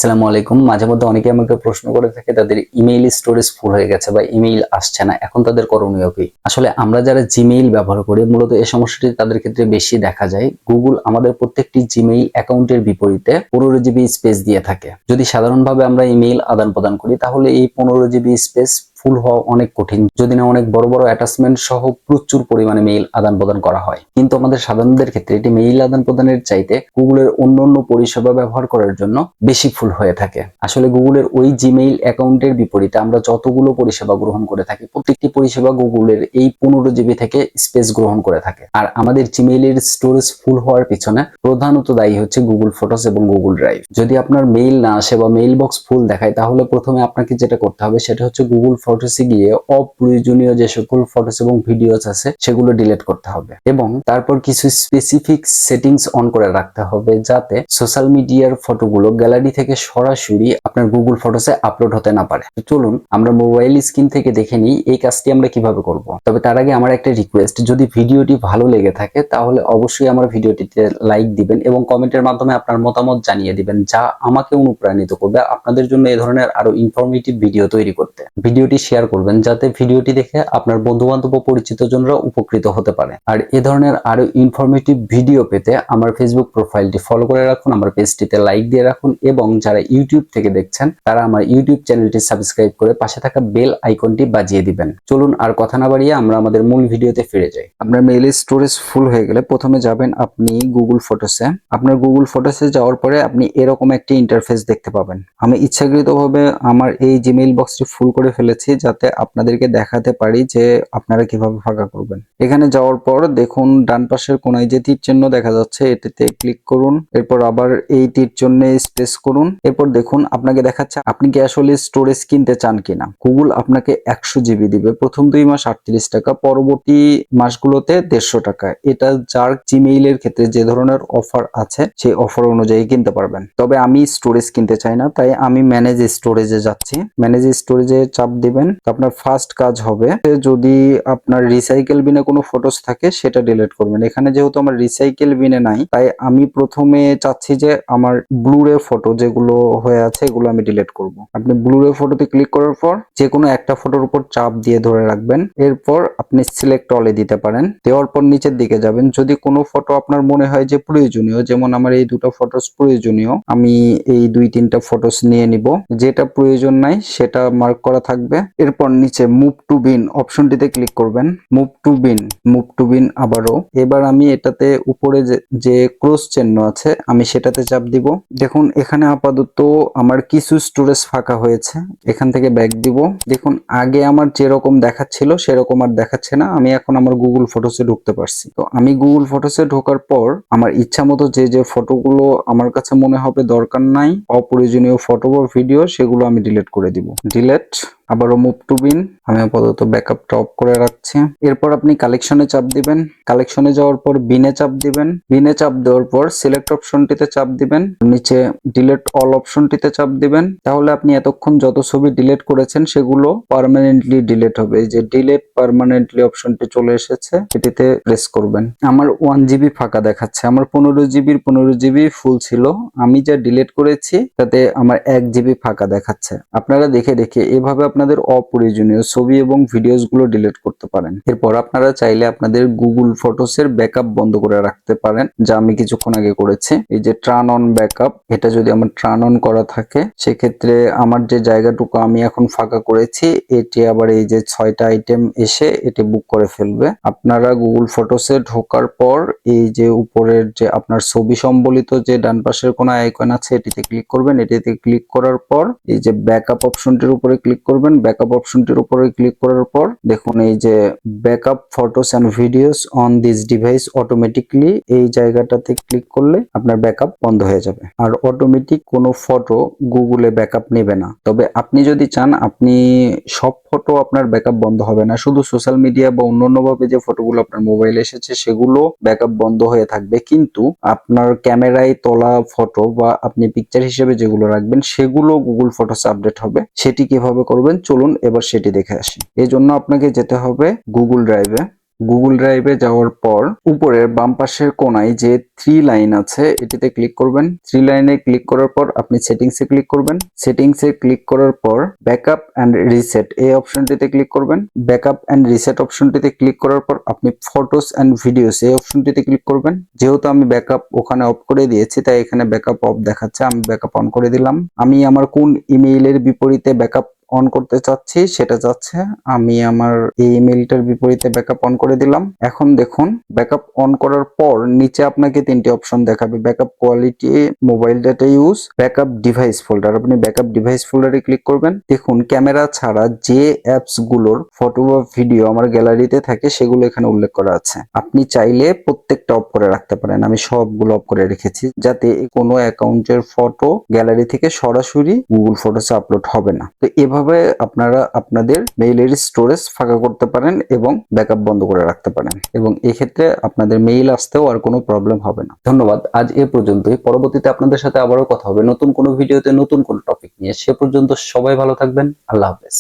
আসসালামু আলাইকুম। মাঝে মধ্যে অনেকে আমাকে প্রশ্ন করে থাকে তাদের ইমেইল স্টোরেজ ফুল হয়ে গেছে বা ইমেইল আসছে না, এখন তাদের করণীয় কি? আসলে আমরা যারা জিমেইল ব্যবহার করি মূলত এই সমস্যাটি তাদের ক্ষেত্রে বেশি দেখা যায়। গুগল আমাদের প্রত্যেকটি জিমেইল অ্যাকাউন্টের বিপরীতে 15 জিবি স্পেস দিয়ে থাকে। যদি সাধারণভাবে আমরা ইমেইল আদান প্রদান করি তাহলে এই 15 জিবি স্পেস ফুল হওয়া অনেক কঠিন, যদি না অনেক বড় বড় অ্যাটাচমেন্ট সহ প্রচুর পরিমাণে মেইল আদান প্রদান করা হয়। কিন্তু আমাদের সাধারণদের ক্ষেত্রে এটি মেইল আদান প্রদানের চাইতে গুগলের অন্যান্য পরিষেবা ব্যবহার করার জন্য বেশি ফুল হয়ে থাকে। আসলে গুগলের ওই জিমেইল অ্যাকাউন্টের বিপরীতে আমরা যতগুলো পরিষেবা গ্রহণ করে থাকি প্রত্যেকটি পরিষেবা গুগলের এই 15 জিবি থেকে স্পেস গ্রহণ করে থাকে। আর আমাদের জিমেইলের স্টোরেজ ফুল হওয়ার পিছনে প্রধানত দায়ী হচ্ছে গুগল ফটোস এবং গুগল ড্রাইভ। যদি আপনার মেইল না আসে বা মেইল বক্স ফুল দেখায় তাহলে প্রথমে আপনাকে যেটা করতে হবে সেটা হচ্ছে গুগল ফটোসে গিয়ে অপ্রয়োজনীয় যে সকল ফটোস এবং ভিডিওস আছে সেগুলো ডিলিট করতে হবে এবং তারপর কিছু স্পেসিফিক সেটিংস অন করে রাখতে হবে যাতে সোশ্যাল মিডিয়ার ফটোগুলো গ্যালারি থেকে সরাসরি আপনার গুগল ফটোসে আপলোড হতে না পারে। তো চলুন আমরা মোবাইল স্ক্রিন থেকে দেখে নিই এই কাজটি আমরা কিভাবে করব। তবে তার আগে আমার একটা রিকোয়েস্ট, যদি ভিডিওটি ভালো লেগে থাকে তাহলে অবশ্যই আমার ভিডিওটিতে লাইক দিবেন এবং কমেন্টের মাধ্যমে আপনার মতামত জানিয়ে দিবেন, যা আমাকে অনুপ্রাণিত করবে আপনাদের জন্য এই ধরনের আরো ইনফরমেটিভ ভিডিও তৈরি করতে। ভিডিওটি শেয়ার করবেন যাতে ভিডিওটি দেখে আপনার বন্ধু বান্ধব ও পরিচিত জনরা উপকৃত হতে পারে। আর এ ধরনের আরো ইনফরমেটিভ ভিডিও পেতে আমার ফেসবুক প্রোফাইলটি ফলো করে রাখুন, আমার পেজটিতে লাইক দিয়ে রাখুন এবং যারা ইউটিউব থেকে দেখছেন তারা আমার ইউটিউব চ্যানেলটি সাবস্ক্রাইব করে পাশে থাকা বেল আইকনটি বাজিয়ে দিবেন। চলুন আর কথা না বাড়িয়ে আমরা আমাদের মূল ভিডিওতে ফিরে যাই। আপনার মেইলের স্টোরেজ ফুল হয়ে গেলে প্রথমে যাবেন আপনি গুগল ফটোসে। আপনার গুগল ফটোসে যাওয়ার পরে আপনি এরকম একটি ইন্টারফেস দেখতে পাবেন। আমি ইচ্ছাকৃতভাবে আমার এই জিমেইল বক্সটি ফুল করে ফেলেছি যাতে আপনাদেরকে দেখাতে পারি যে আপনারা কিভাবে ফাঁকা করবেন। এখানে যাওয়ার পর দেখুন ডান পাশের কোনায় যে তীর চিহ্ন দেখা যাচ্ছে এটিতে ক্লিক করুন, এরপর আবার এই তীর চিহ্নে স্পেস করুন, এরপর দেখুন আপনাকে দেখাচ্ছে আপনি কি আসলে স্টোরেজ কিনতে চান কিনা। গুগল আপনাকে 100 জিবি দিবে প্রথম 2 মাস 38 টাকা, পরবর্তী মাসগুলোতে 150 টাকা। এটা যার জিমেইলের ক্ষেত্রে যে ধরনের অফার আছে সেই অফার অনুযায়ী কিনতে পারবেন। তবে আমি স্টোরেজ কিনতে চাই না তাই আমি ম্যানেজ স্টোরেজে যাচ্ছি। ম্যানেজ স্টোরেজে চাপ দিবেন। আপনার ফার্স্ট কাজ হবে যদি আপনার রিসাইকেল বিনে কোনো ফটোস থাকে সেটা ডিলিট করবেন। এখানে যেহেতু আমার রিসাইকেল বিনে নাই তাই আমি প্রথমে চাচ্ছি যে আমার ব্লুরে ফটো যেগুলো হয়ে আছে এগুলো আমি ডিলিট করব। আপনি ব্লুরে ফটোতে ক্লিক করার পর যে কোনো একটা ফটোর উপর চাপ দিয়ে ধরে রাখবেন, এরপর আপনি সিলেক্ট অলে দিতে পারেন। দেওয়ার পর নিচের দিকে যাবেন, যদি কোনো ফটো আপনার মনে হয় যে প্রয়োজনীয়, যেমন আমার এই দুটো ফটোস প্রয়োজনীয়, আমি এই 2-3টা ফটোস নিয়ে নিব, যেটা প্রয়োজন নাই সেটা মার্ক করা থাকবে। এরপর নিচে মুভ টু বিন অপশনটিতে ক্লিক করবেন। মুভ টু বিন আবারও। এবার আমি এটাতে উপরে যে ক্রস চিহ্ন আছে আমি সেটাতে চাপ দিব। দেখুন এখানে আপাতত আমার কিছু স্টোরেজ ফাঁকা হয়েছে, এখান থেকে ব্যাক দিব। দেখুন আগে আমার যেরকম দেখাচ্ছিল সেরকম আর দেখাচ্ছে না, আমি এখন আমার গুগল ফটোসে ঢুকতে পারছি। তো আমি গুগল ফটোসে ঢোকার পর আমার ইচ্ছা মতো যে ফটোগুলো আমার কাছে মনে হবে দরকার নাই, অপ্রয়োজনীয় ফটো বা ভিডিও, সেগুলো আমি ডিলিট করে দিব। ডিলিট, আবারও মুভ টু বিন। আমি আপাতত ব্যাকআপটা অফ করে রাখছি। এরপর আপনি কালেকশনে চাপ দিবেন। কালেকশনে যাওয়ার পর বিনে চাপ দিবেন। বিনে চাপ দেওয়ার পর সিলেক্ট অপশনটিতে চাপ দিবেন, নিচে ডিলিট অল অপশনটিতে চাপ দিবেন। তাহলে আপনি এতক্ষণ যত ছবি ডিলিট করেছেন সেগুলো পার্মানেন্টলি ডিলিট হবে। এই যে ডিলিট পার্মানেন্টলি অপশনটি চলে এসেছে, এটিতে প্রেস করবেন। আমার 1 জিবি ফাঁকা দেখাচ্ছে, আমার 15 জিবি ফুল ছিল। আমি যা ডিলিট করেছি তাতে আমার 1 জিবি ফাঁকা দেখাচ্ছে। আপনারা দেখে দেখে এভাবে আপনাদের অপ্রয়োজনীয় ছবি এবং ভিডিওস গুলো ডিলিট করতে পারেন। এরপর আপনারা চাইলে আপনাদের গুগল ফটোসের ব্যাকআপ বন্ধ করে রাখতে পারেন, যা আমি কিছুক্ষণ আগে করেছি। এই যে টার্ন অন ব্যাকআপ, এটা যদি আমার টার্ন অন করা থাকে সেক্ষেত্রে আমার যে জায়গাটুকু আমি এখন ফাঁকা করেছি এটি আবার এই যে 6টা আইটেম এসে এটি বুক করে ফেলবে। আপনারা গুগল ফটোসে ঢোকার পর এই যে উপরের যে আপনার ছবি সম্বলিত যে ডান পাশের কোন আইকন আছে এটিতে ক্লিক করবেন। এটিতে ক্লিক করার পর এই যে ব্যাকআপ অপশনটির উপরে ক্লিক করবেন। ব্যাকআপ অপশনটির উপরে ক্লিক করার পর দেখুন এই যে backup photos and videos on this device automatically, এই জায়গাটাতে ক্লিক করলে আপনার ব্যাকআপ বন্ধ হয়ে যাবে। আর অটোমেটিক কোনো ফটো গুগলে ব্যাকআপ নেবে না। তবে আপনি যদি চান আপনি সব ফটো আপনার ব্যাকআপ বন্ধ হবে না, শুধু সোশ্যাল মিডিয়া বা অন্যান্য ভাবে যে ফটোগুলো আপনার মোবাইলে এসেছে সেগুলো ব্যাকআপ বন্ধ হয়ে থাকবে, কিন্তু আপনার ক্যামেরায় তোলা ফটো বা আপনি পিকচার হিসেবে যেগুলো রাখবেন সেগুলো গুগল ফটোস আপডেট হবে। সেটি কিভাবে করবেন চলুন এবার সেটি দেখে আসি। এই জন্য আপনাকে যেতে হবে গুগল ড্রাইভে। গুগল ড্রাইভে যাওয়ার পর উপরের বাম পাশের কোণায় যে 3 লাইন আছে এটিতে ক্লিক করবেন। 3 লাইনে ক্লিক করার পর আপনি সেটিংসে ক্লিক করবেন। সেটিংসে ক্লিক করার পর ব্যাকআপ অ্যান্ড রিসেট এই অপশনটিতে ক্লিক করবেন। ব্যাকআপ অ্যান্ড রিসেট অপশনটিতে ক্লিক করার পর আপনি ফটোস অ্যান্ড ভিডিওস এই অপশনটিতে ক্লিক করবেন। যেহেতু আমি ব্যাকআপ ওখানে অফ করে দিয়েছি তাই এখানে ব্যাকআপ অফ দেখাচ্ছে, আমি ব্যাকআপ অন করে দিলাম। আমি আমার কোন ইমেইলের বিপরীতে ব্যাকআপ অন করতে চাচ্ছি সেটা যাচ্ছে, আমি আমার এই ইমেইলটার বিপরীতে ব্যাকআপ অন করে দিলাম। এখন দেখুন ব্যাকআপ অন করার পর নিচে আপনাকে 3টি অপশন দেখাবে, backup quality, mobile data use, backup device folder. আপনি ব্যাকআপ ডিভাইস ফোল্ডারে ক্লিক করবেন। দেখুন ক্যামেরা ছাড়া যে অ্যাপস গুলোর ফটো বা ভিডিও আমার গ্যালারিতে থাকে সেগুলো এখানে উল্লেখ করা আছে। আপনি চাইলে প্রত্যেকটা অফ করে রাখতে পারেন, আমি সবগুলো অফ করে রেখেছি যাতে কোনো অ্যাকাউন্টের ফটো গ্যালারি থেকে সরাসরি গুগল ফটোসে আপলোড হবে না। তো এভাবে আপনারা আপনাদের মেইলের স্টোরেজ ফাঁকা করতে পারেন এবং ব্যাকআপ বন্ধ করে রাখতে পারেন, এবং এক্ষেত্রে আপনাদের মেইল আসতেও আর কোনো প্রবলেম হবে না। ধন্যবাদ, আজ এ পর্যন্তই। পরবর্তীতে আপনাদের সাথে আবারও কথা হবে নতুন কোনো ভিডিওতে নতুন কোনো টপিক নিয়ে। সে পর্যন্ত সবাই ভালো থাকবেন। আল্লাহ হাফেজ।